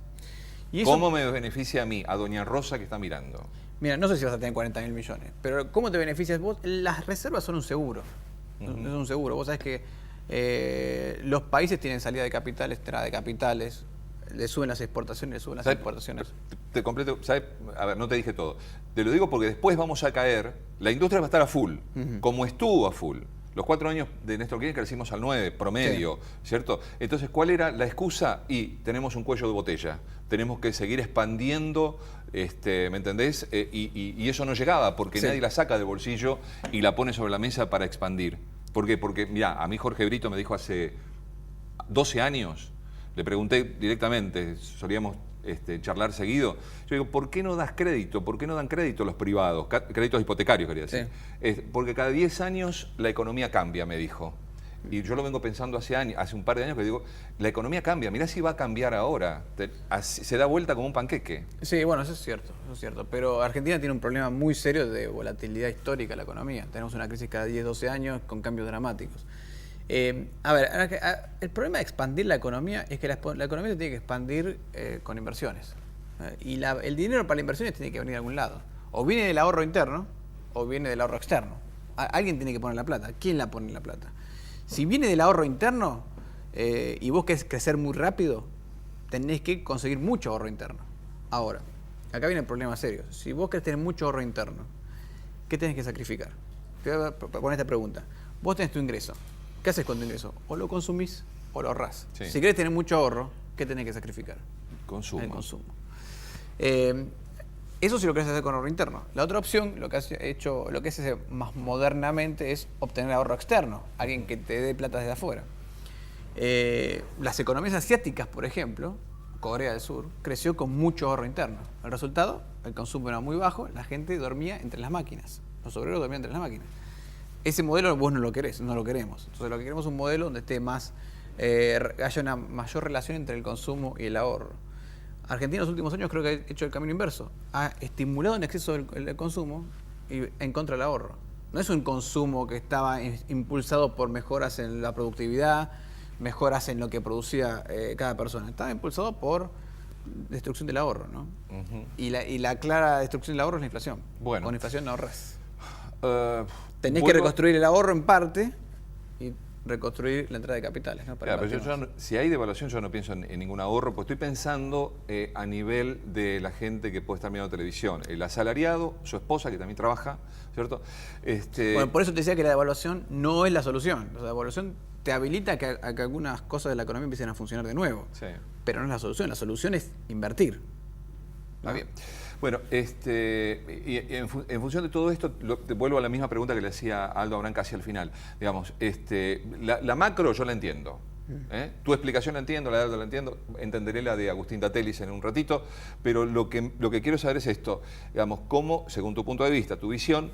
Speaker 2: ¿Cómo me beneficia a mí, a doña Rosa que está mirando?
Speaker 4: Mira, no sé si vas a tener 40.000 millones, pero ¿cómo te beneficias vos? Las reservas son un seguro. Es un seguro. Vos sabés que los países tienen salida de capitales, entrada de capitales, le suben las exportaciones, le suben las exportaciones.
Speaker 2: Te completo, ¿sabes? A ver, no te dije todo. Te lo digo porque después vamos a caer, la industria va a estar a full, como estuvo a full. Los 4 años de Néstor Kirchner crecimos al 9, promedio, sí. ¿Cierto? Entonces, ¿cuál era la excusa? Y tenemos un cuello de botella. Tenemos que seguir expandiendo, ¿me entendés? Y eso no llegaba porque nadie la saca del bolsillo y la pone sobre la mesa para expandir. ¿Por qué? Porque, mirá, a mí Jorge Brito me dijo hace 12 años, le pregunté directamente, solíamos charlar seguido. Yo digo, ¿por qué no das crédito? ¿Por qué no dan crédito los privados? Créditos hipotecarios, quería decir. Sí. Porque cada 10 años la economía cambia, me dijo. Y yo lo vengo pensando hace un par de años, que digo, la economía cambia, mirá si va a cambiar ahora. Se da vuelta como un panqueque. Sí, bueno, eso es cierto.
Speaker 4: Pero Argentina tiene un problema muy serio de volatilidad histórica en la economía. Tenemos una crisis cada 10, 12 años con cambios dramáticos. A ver, el problema de expandir la economía es que la economía se tiene que expandir con inversiones. Y el dinero para las inversiones tiene que venir de algún lado. O viene del ahorro interno o viene del ahorro externo. Alguien tiene que poner la plata. ¿Quién la pone la plata? Si viene del ahorro interno y vos querés crecer muy rápido, tenés que conseguir mucho ahorro interno. Ahora, acá viene el problema serio. Si vos querés tener mucho ahorro interno, ¿qué tenés que sacrificar? Te voy a poner esta pregunta. Vos tenés tu ingreso. ¿Qué haces con tu ingreso? O lo consumís o lo ahorrás. Sí. Si querés tener mucho ahorro, ¿qué tenés que sacrificar?
Speaker 2: Consumo.
Speaker 4: El consumo. Eso sí lo querés hacer con ahorro interno. La otra opción, lo que hace más modernamente, es obtener ahorro externo. Alguien que te dé plata desde afuera. Las economías asiáticas, por ejemplo, Corea del Sur, creció con mucho ahorro interno. El resultado, el consumo era muy bajo, la gente dormía entre las máquinas. Los obreros dormían entre las máquinas. Ese modelo vos no lo querés, no lo queremos. Entonces lo que queremos es un modelo donde esté haya una mayor relación entre el consumo y el ahorro. Argentina en los últimos años creo que ha hecho el camino inverso. Ha estimulado en exceso el consumo y en contra del ahorro. No es un consumo que estaba impulsado por mejoras en la productividad, mejoras en lo que producía cada persona. Estaba impulsado por destrucción del ahorro, ¿no? Y la clara destrucción del ahorro es la inflación.
Speaker 2: Bueno.
Speaker 4: Con inflación no ahorras. Tenés que reconstruir el ahorro en parte y reconstruir la entrada de capitales, ¿no?
Speaker 2: Claro, pero si hay devaluación, yo no pienso en ningún ahorro, pues estoy pensando a nivel de la gente que puede estar mirando televisión. El asalariado, su esposa, que también trabaja, ¿cierto?
Speaker 4: Bueno, por eso te decía que la devaluación no es la solución. La devaluación te habilita a que algunas cosas de la economía empiecen a funcionar de nuevo. Sí. Pero no es la solución. La solución es invertir.
Speaker 2: Está bien. Bueno, y en función de todo esto, te vuelvo a la misma pregunta que le hacía Aldo Abrán casi al final. Digamos, la macro yo la entiendo. Tu explicación la entiendo, la de Aldo la entiendo, entenderé la de Agustín Datelis en un ratito, pero lo que quiero saber es esto, digamos, cómo, según tu punto de vista, tu visión,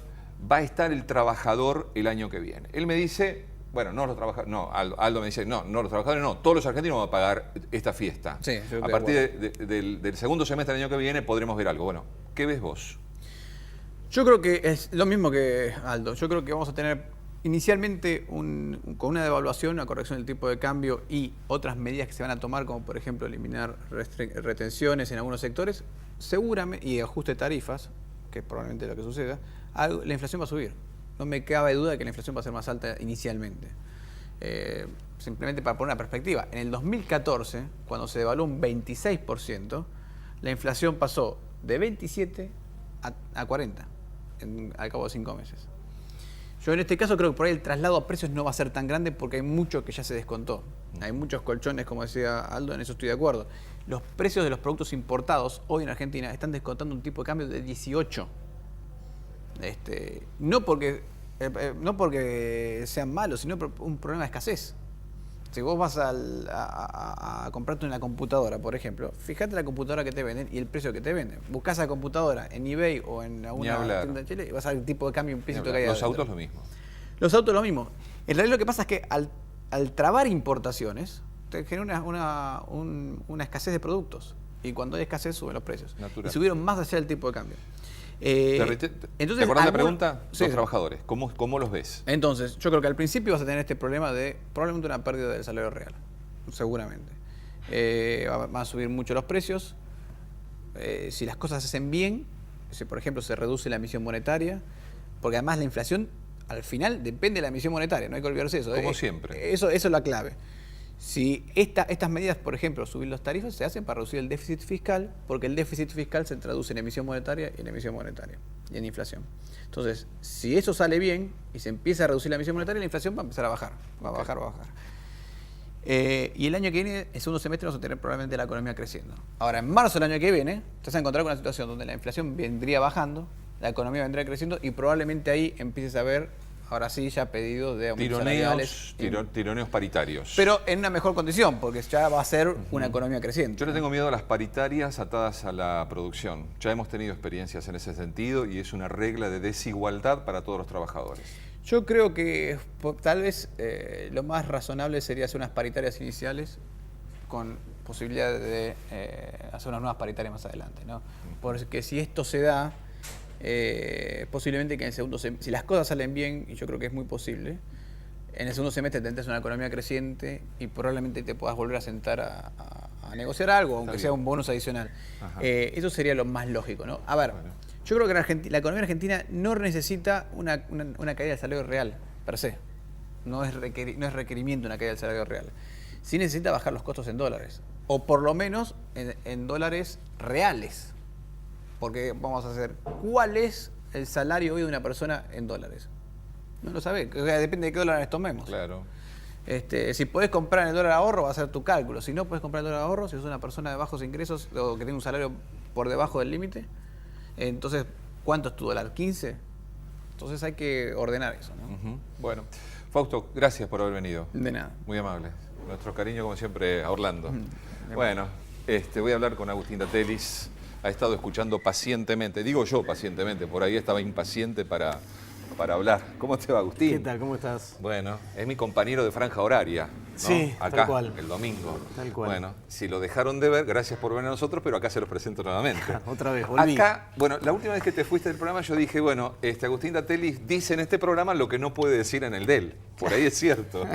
Speaker 2: va a estar el trabajador el año que viene. Él me dice... Bueno, no los trabajadores, no, Aldo me dice, no los trabajadores no, todos los argentinos van a pagar esta fiesta. Sí, a partir del segundo semestre del año que viene podremos ver algo. Bueno, ¿qué ves vos?
Speaker 4: Yo creo que es lo mismo que Aldo. Yo creo que vamos a tener inicialmente con una devaluación, una corrección del tipo de cambio y otras medidas que se van a tomar, como por ejemplo eliminar retenciones en algunos sectores, seguramente, y ajuste de tarifas, que es probablemente lo que suceda, la inflación va a subir. No me cabe duda de que la inflación va a ser más alta inicialmente. Simplemente para poner una perspectiva, en el 2014, cuando se devaluó un 26%, la inflación pasó de 27 a 40. al cabo de 5 meses. Yo en este caso creo que por ahí el traslado a precios no va a ser tan grande porque hay mucho que ya se descontó. Hay muchos colchones, como decía Aldo, en eso estoy de acuerdo. Los precios de los productos importados hoy en Argentina están descontando un tipo de cambio de 18. No porque sean malos, sino por un problema de escasez. Si vos vas a comprarte una computadora, por ejemplo, fíjate la computadora que te venden y el precio que te venden. Buscás la computadora en eBay o en alguna tienda de Chile y vas a ver el tipo de cambio, un precio que hay.
Speaker 2: Los autos lo mismo.
Speaker 4: Los autos lo mismo. En realidad lo que pasa es que al trabar importaciones, te genera una escasez de productos. Y cuando hay escasez suben los precios.
Speaker 2: Natural.
Speaker 4: Y subieron más allá del tipo de cambio.
Speaker 2: ¿Te acordás la pregunta?
Speaker 4: Sí.
Speaker 2: Los trabajadores, ¿cómo los ves?
Speaker 4: Entonces, yo creo que al principio vas a tener este problema de probablemente una pérdida del salario real, seguramente. Van a subir mucho los precios. Si las cosas se hacen bien, si por ejemplo se reduce la emisión monetaria, porque además la inflación al final depende de la emisión monetaria, no hay que olvidarse eso.
Speaker 2: Como siempre.
Speaker 4: Eso es la clave. Si estas medidas, por ejemplo, subir los tarifas, se hacen para reducir el déficit fiscal, porque el déficit fiscal se traduce en emisión monetaria y en inflación. Entonces, si eso sale bien y se empieza a reducir la emisión monetaria, la inflación va a empezar a bajar, va a bajar. Y el año que viene, el segundo semestre, vamos a tener probablemente la economía creciendo. Ahora, en marzo del año que viene, te vas a encontrar con una situación donde la inflación vendría bajando, la economía vendría creciendo y probablemente ahí empieces a ver, ahora sí, ya pedidos de aumentos salariales.
Speaker 2: Tironeos paritarios.
Speaker 4: Pero en una mejor condición, porque ya va a ser una economía creciente.
Speaker 2: Yo le tengo miedo a las paritarias atadas a la producción. Ya hemos tenido experiencias en ese sentido y es una regla de desigualdad para todos los trabajadores.
Speaker 4: Yo creo que tal vez lo más razonable sería hacer unas paritarias iniciales con posibilidad de hacer unas nuevas paritarias más adelante, ¿no? Porque si esto se da, posiblemente que en el segundo semestre, si las cosas salen bien, y yo creo que es muy posible, en el segundo semestre tendrás una economía creciente y probablemente te puedas volver a sentar a negociar algo, aunque sea un bonus adicional. Eso sería lo más lógico, ¿no? A ver, yo creo que la economía argentina no necesita una caída del salario real, per se. No es requerimiento una caída del salario real. Sí necesita bajar los costos en dólares, o por lo menos en dólares reales. Porque vamos a hacer, ¿cuál es el salario hoy de una persona en dólares? No lo sabe, depende de qué dólares tomemos.
Speaker 2: Claro.
Speaker 4: Si podés comprar en el dólar ahorro, va a ser tu cálculo. Si no podés comprar en el dólar ahorro, si sos una persona de bajos ingresos o que tiene un salario por debajo del límite, entonces, ¿cuánto es tu dólar? ¿15? Entonces hay que ordenar eso, ¿no?
Speaker 2: Bueno, Fausto, gracias por haber venido.
Speaker 4: De nada.
Speaker 2: Muy amable. Nuestro cariño, como siempre, a Orlando. Bueno, voy a hablar con Agustín Datelis. Ha estado escuchando pacientemente, digo yo pacientemente, por ahí estaba impaciente para hablar. ¿Cómo te va, Agustín?
Speaker 5: ¿Qué tal? ¿Cómo estás?
Speaker 2: Bueno, es mi compañero de franja horaria, ¿no?
Speaker 5: Sí,
Speaker 2: acá,
Speaker 5: tal cual.
Speaker 2: el domingo.
Speaker 5: Tal cual.
Speaker 2: Bueno, si lo dejaron de ver, gracias por venir a nosotros, pero acá se los presento nuevamente.
Speaker 5: Otra vez, volví.
Speaker 2: Acá, bueno, la última vez que te fuiste del programa yo dije, bueno, Agustín Datelis dice en este programa lo que no puede decir en el de él. Por ahí es cierto.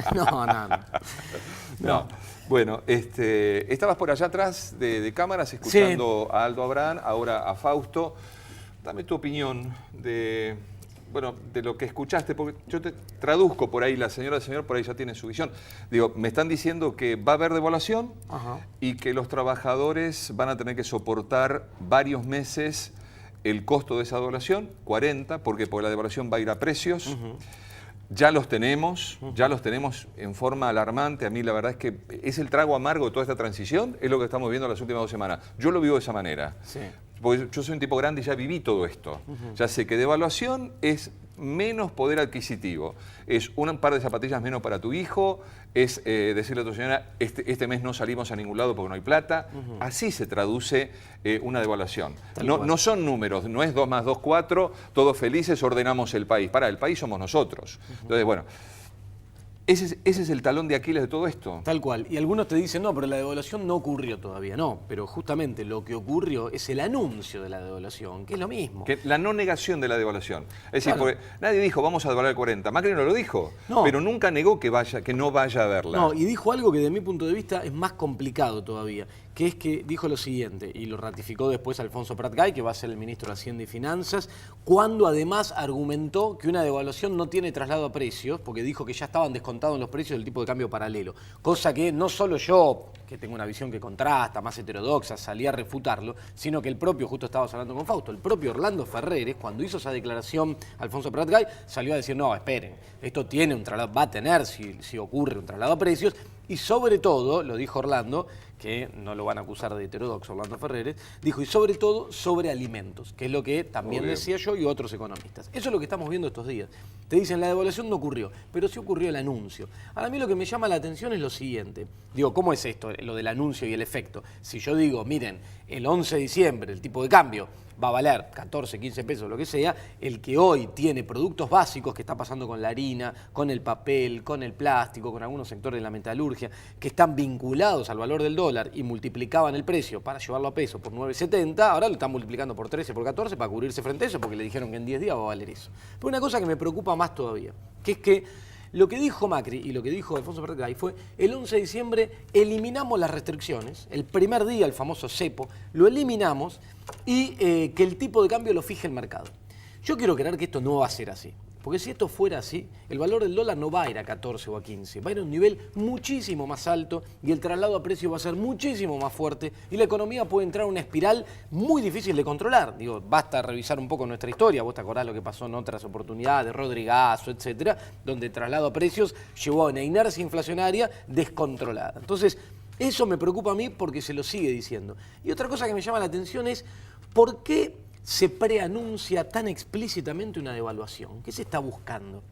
Speaker 5: No.
Speaker 2: Bueno, estabas por allá atrás de cámaras escuchando a Aldo Abrán, ahora a Fausto. Dame tu opinión de lo que escuchaste, porque yo te traduzco por ahí, la señora por ahí ya tiene su visión. Digo, me están diciendo que va a haber devaluación y que los trabajadores van a tener que soportar varios meses el costo de esa devaluación, 40, porque la devaluación va a ir a precios. Ya los tenemos en forma alarmante. A mí la verdad es que es el trago amargo de toda esta transición, es lo que estamos viendo las últimas 2 semanas. Yo lo vivo de esa manera. Sí. Porque yo soy un tipo grande y ya viví todo esto. Ya sé que devaluación es menos poder adquisitivo. Es un par de zapatillas menos para tu hijo, es decirle a tu señora, este mes no salimos a ningún lado porque no hay plata. Así se traduce una devaluación. No son números, no es 2 más 2, 4, todos felices, ordenamos el país. El país somos nosotros. Entonces, bueno, ese es el talón de Aquiles de todo esto.
Speaker 5: Tal cual. Y algunos te dicen, no, pero la devaluación no ocurrió todavía. No, pero justamente lo que ocurrió es el anuncio de la devaluación, que es lo mismo.
Speaker 2: Que la no negación de la devaluación. Es decir, porque nadie dijo, vamos a devaluar el 40. Macri no lo dijo, pero nunca negó que no vaya a haberla.
Speaker 5: No, y dijo algo que desde mi punto de vista es más complicado todavía, que es que dijo lo siguiente, y lo ratificó después Alfonso Prat-Gay, que va a ser el ministro de Hacienda y Finanzas, cuando además argumentó que una devaluación no tiene traslado a precios, porque dijo que ya estaban descontados en los precios del tipo de cambio paralelo, cosa que no solo yo, que tengo una visión que contrasta, más heterodoxa, salí a refutarlo, sino que el propio, justo estabas hablando con Fausto, el propio Orlando Ferreres, cuando hizo esa declaración Alfonso Prat-Gay, salió a decir, no, esperen, esto tiene un traslado, va a tener, si ocurre, un traslado a precios, y sobre todo, lo dijo Orlando, que no lo van a acusar de heterodoxo Orlando Ferreres, dijo, y sobre todo sobre alimentos, que es lo que también decía yo y otros economistas. Eso es lo que estamos viendo estos días. Te dicen, la devaluación no ocurrió, pero sí ocurrió el anuncio. Ahora, a mí lo que me llama la atención es lo siguiente. Digo, ¿cómo es esto, lo del anuncio y el efecto? Si yo digo, miren, el 11 de diciembre el tipo de cambio va a valer 14, 15 pesos, lo que sea, el que hoy tiene productos básicos, que está pasando con la harina, con el papel, con el plástico, con algunos sectores de la metalurgia, que están vinculados al valor del dólar y multiplicaban el precio para llevarlo a peso por 9.70, ahora lo están multiplicando por 13, por 14 para cubrirse frente a eso, porque le dijeron que en 10 días va a valer eso. Pero una cosa que me preocupa más todavía, que es que lo que dijo Macri y lo que dijo Alfonso Prat-Gay fue el 11 de diciembre eliminamos las restricciones, el primer día, el famoso cepo, lo eliminamos y que el tipo de cambio lo fije el mercado. Yo quiero creer que esto no va a ser así, porque si esto fuera así, el valor del dólar no va a ir a 14 o a 15, va a ir a un nivel muchísimo más alto y el traslado a precio va a ser muchísimo más fuerte y la economía puede entrar en una espiral muy difícil de controlar. Digo, basta revisar un poco nuestra historia, vos te acordás lo que pasó en otras oportunidades, Rodrigazo, etcétera, donde el traslado a precios llevó a una inercia inflacionaria descontrolada. Entonces, eso me preocupa a mí porque se lo sigue diciendo. Y otra cosa que me llama la atención es por qué se preanuncia tan explícitamente una devaluación. ¿Qué se está buscando?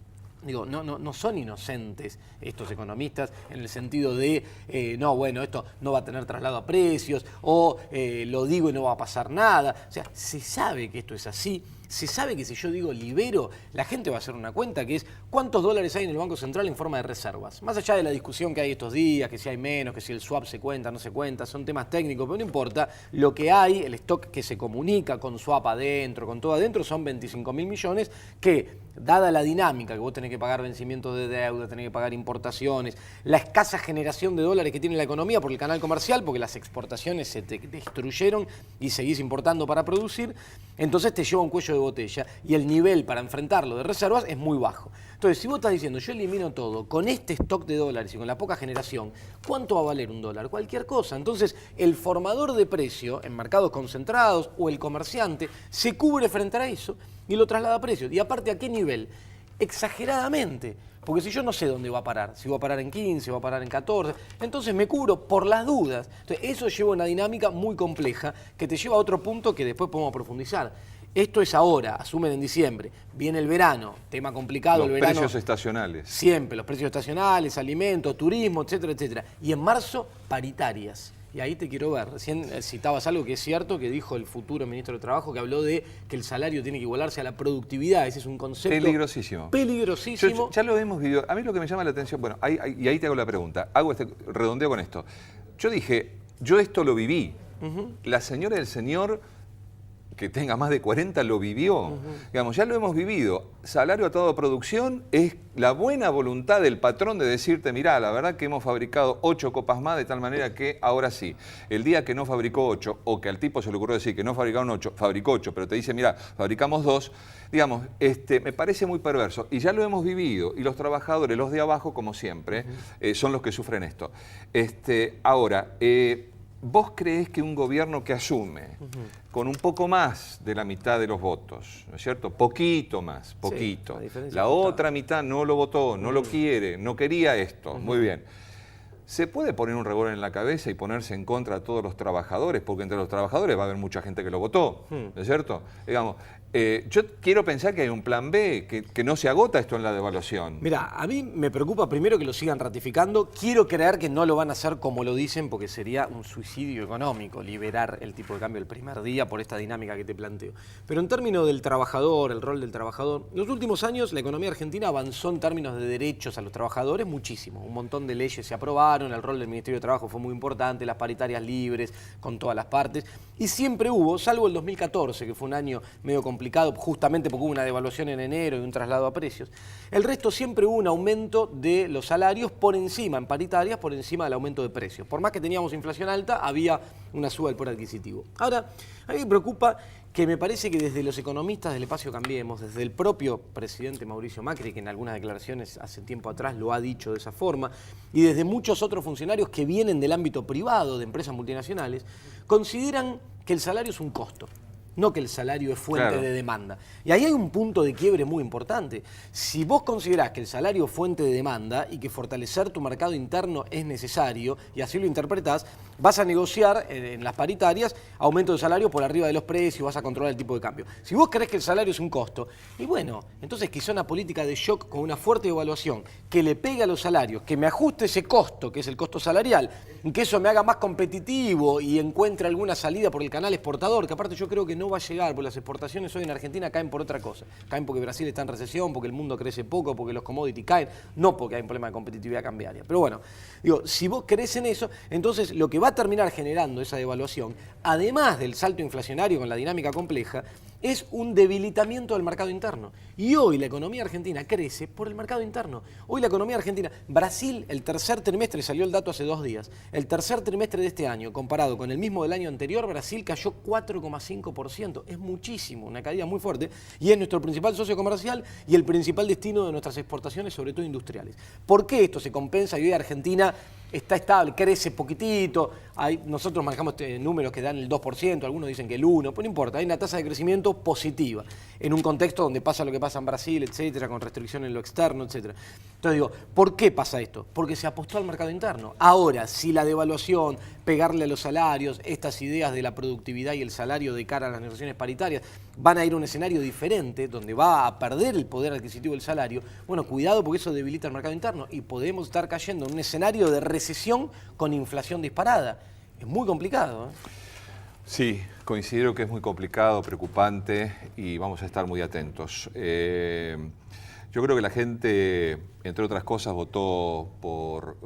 Speaker 5: Digo, no son inocentes estos economistas en el sentido de, no, bueno, esto no va a tener traslado a precios, o lo digo y no va a pasar nada. O sea, se sabe que esto es así. Se sabe que si yo digo libero, la gente va a hacer una cuenta que es cuántos dólares hay en el Banco Central en forma de reservas. Más allá de la discusión que hay estos días, que si hay menos, que si el swap se cuenta, no se cuenta, son temas técnicos, pero no importa. Lo que hay, el stock que se comunica con swap adentro, con todo adentro, son 25.000 millones que, dada la dinámica que vos tenés que pagar vencimientos de deuda, tenés que pagar importaciones, la escasa generación de dólares que tiene la economía por el canal comercial, porque las exportaciones se te destruyeron y seguís importando para producir, entonces te lleva un cuello de botella y el nivel para enfrentarlo de reservas es muy bajo. Entonces, si vos estás diciendo, yo elimino todo, con este stock de dólares y con la poca generación, ¿cuánto va a valer un dólar? Cualquier cosa. Entonces, el formador de precio en mercados concentrados o el comerciante se cubre frente a eso y lo traslada a precios. Y aparte, ¿a qué nivel? Exageradamente. Porque si yo no sé dónde va a parar, si va a parar en 15, va a parar en 14, entonces me cubro por las dudas. Entonces, eso lleva una dinámica muy compleja que te lleva a otro punto que después podemos profundizar. Esto es ahora, asumen en diciembre, viene el verano, tema complicado el verano.
Speaker 2: Los precios estacionales.
Speaker 5: Siempre, los precios estacionales, alimentos, turismo, etcétera, etcétera. Y en marzo, paritarias. Y ahí te quiero ver. Recién citabas algo que es cierto, que dijo el futuro ministro de Trabajo, que habló de que el salario tiene que igualarse a la productividad. Ese es un concepto
Speaker 2: peligrosísimo.
Speaker 5: Peligrosísimo.
Speaker 2: Ya lo hemos vivido. A mí lo que me llama la atención, bueno, y ahí te hago la pregunta. Redondeo con esto. Yo dije, yo esto lo viví. La señora y el señor que tenga más de 40 lo vivió. Digamos, ya lo hemos vivido. Salario atado a producción es la buena voluntad del patrón de decirte, mirá, la verdad que hemos fabricado 8 copas más de tal manera que ahora sí. El día que no fabricó 8, o que al tipo se le ocurrió decir que no fabricaron 8, fabricó 8, pero te dice, mirá, fabricamos 2, digamos, me parece muy perverso. Y ya lo hemos vivido. Y los trabajadores, los de abajo, como siempre, son los que sufren esto. Ahora, ¿vos creés que un gobierno que asume con un poco más de la mitad de los votos, ¿no es cierto? Poquito más, poquito.
Speaker 5: Sí,
Speaker 2: la otra mitad no lo votó, no lo quiere, no quería esto. Muy bien. ¿Se puede poner un revólver en la cabeza y ponerse en contra de todos los trabajadores? Porque entre los trabajadores va a haber mucha gente que lo votó, ¿no es cierto? Digamos, yo quiero pensar que hay un plan B, que no se agota esto en la devaluación.
Speaker 5: Mira, a mí me preocupa primero que lo sigan ratificando. Quiero creer que no lo van a hacer como lo dicen, porque sería un suicidio económico liberar el tipo de cambio el primer día por esta dinámica que te planteo. Pero en términos del trabajador, el rol del trabajador, en los últimos años la economía argentina avanzó en términos de derechos a los trabajadores muchísimo. Un montón de leyes se aprobaron, el rol del Ministerio de Trabajo fue muy importante, las paritarias libres con todas las partes. Y siempre hubo, salvo el 2014, que fue un año medio complicado, complicado justamente porque hubo una devaluación en enero y un traslado a precios. El resto siempre hubo un aumento de los salarios por encima, en paritarias, por encima del aumento de precios. Por más que teníamos inflación alta, había una suba del poder adquisitivo. Ahora, a mí me preocupa que me parece que desde los economistas del espacio Cambiemos, desde el propio presidente Mauricio Macri, que en algunas declaraciones hace tiempo atrás lo ha dicho de esa forma, y desde muchos otros funcionarios que vienen del ámbito privado de empresas multinacionales, consideran que el salario es un costo, no que el salario es fuente de demanda. Y ahí hay un punto de quiebre muy importante. Si vos considerás que el salario es fuente de demanda y que fortalecer tu mercado interno es necesario, y así lo interpretás, vas a negociar en las paritarias aumento de salario por arriba de los precios, vas a controlar el tipo de cambio. Si vos crees que el salario es un costo, y bueno, entonces quizá una política de shock con una fuerte devaluación que le pegue a los salarios, que me ajuste ese costo, que es el costo salarial, que eso me haga más competitivo y encuentre alguna salida por el canal exportador, que aparte yo creo que no va a llegar, porque las exportaciones hoy en Argentina caen por otra cosa. Caen porque Brasil está en recesión, porque el mundo crece poco, porque los commodities caen, no porque hay un problema de competitividad cambiaria. Pero bueno, digo, si vos crees en eso, entonces lo que va a terminar generando esa devaluación, además del salto inflacionario con la dinámica compleja, es un debilitamiento del mercado interno. Y hoy la economía argentina crece por el mercado interno. Hoy la economía argentina, Brasil, el tercer trimestre, salió el dato hace 2 días, el tercer trimestre de este año, comparado con el mismo del año anterior, Brasil cayó 4,5%. Es muchísimo, una caída muy fuerte, y es nuestro principal socio comercial y el principal destino de nuestras exportaciones, sobre todo industriales. ¿Por qué esto se compensa y hoy Argentina está estable, crece poquitito? Nosotros manejamos números que dan el 2%, algunos dicen que el 1%, pero no importa, hay una tasa de crecimiento positiva, en un contexto donde pasa lo que pasa en Brasil, etcétera, con restricciones en lo externo, etcétera. Entonces digo, ¿por qué pasa esto? Porque se apostó al mercado interno. Ahora, si la devaluación, pegarle a los salarios, estas ideas de la productividad y el salario de cara a las negociaciones paritarias, van a ir a un escenario diferente, donde va a perder el poder adquisitivo del salario, bueno, cuidado porque eso debilita el mercado interno y podemos estar cayendo en un escenario de recesión con inflación disparada. Es muy complicado, ¿eh?
Speaker 2: Sí, considero que es muy complicado, preocupante y vamos a estar muy atentos. Yo creo que la gente, entre otras cosas, votó por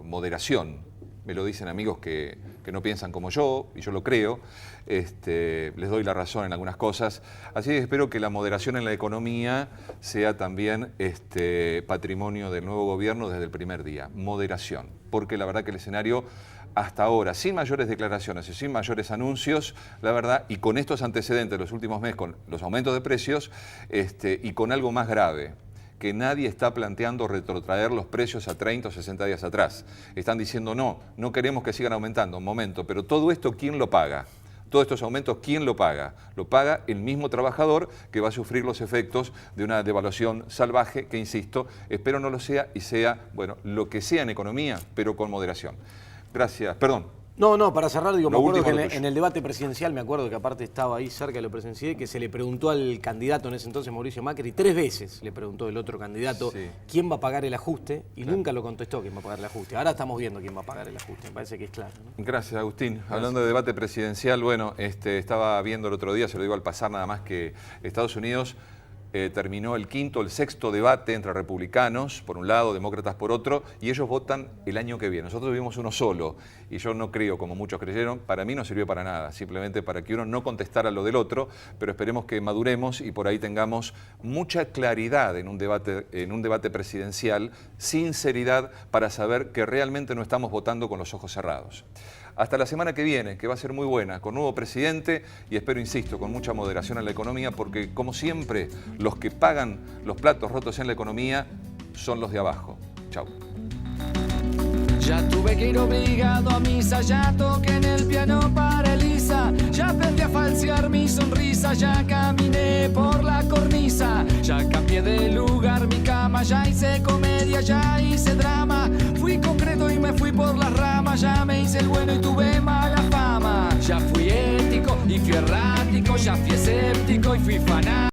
Speaker 2: moderación. Me lo dicen amigos que no piensan como yo, y yo lo creo. Les doy la razón en algunas cosas. Así que espero que la moderación en la economía sea también patrimonio del nuevo gobierno desde el primer día. Moderación, porque la verdad que el escenario hasta ahora, sin mayores declaraciones y sin mayores anuncios, la verdad, y con estos antecedentes de los últimos meses, con los aumentos de precios, y con algo más grave, que nadie está planteando retrotraer los precios a 30 o 60 días atrás. Están diciendo no queremos que sigan aumentando, un momento, pero todo esto, ¿quién lo paga? Todos estos aumentos, ¿quién lo paga? Lo paga el mismo trabajador que va a sufrir los efectos de una devaluación salvaje que, insisto, espero no lo sea y sea, bueno, lo que sea en economía, pero con moderación. Gracias, perdón.
Speaker 5: No, para cerrar, digo, me acuerdo que
Speaker 2: en
Speaker 5: el debate presidencial, me acuerdo que aparte estaba ahí cerca de lo presencié, que se le preguntó al candidato en ese entonces, Mauricio Macri, 3 veces le preguntó el otro candidato quién va a pagar el ajuste, y nunca lo contestó quién va a pagar el ajuste. Ahora estamos viendo quién va a pagar el ajuste, me parece que es claro, ¿no?
Speaker 2: Gracias, Agustín. Gracias. Hablando de debate presidencial, bueno, estaba viendo el otro día, se lo digo al pasar nada más, que Estados Unidos terminó el sexto debate entre republicanos, por un lado, demócratas por otro, y ellos votan el año que viene. Nosotros vivimos uno solo, y yo no creo, como muchos creyeron, para mí no sirvió para nada, simplemente para que uno no contestara lo del otro, pero esperemos que maduremos y por ahí tengamos mucha claridad en un debate presidencial, sinceridad, para saber que realmente no estamos votando con los ojos cerrados. Hasta la semana que viene, que va a ser muy buena, con nuevo presidente y espero, insisto, con mucha moderación en la economía, porque como siempre, los que pagan los platos rotos en la economía son los de abajo. Chau.
Speaker 1: Ya tuve que ir obligado a misa, ya toqué en el piano para Elisa, ya aprendí a falsear mi sonrisa, ya caminé por la cornisa, ya cambié de lugar mi cama, ya hice comedia, ya hice drama, fui concreto y me fui por las ramas, ya me hice el bueno y tuve mala fama, ya fui ético y fui errado.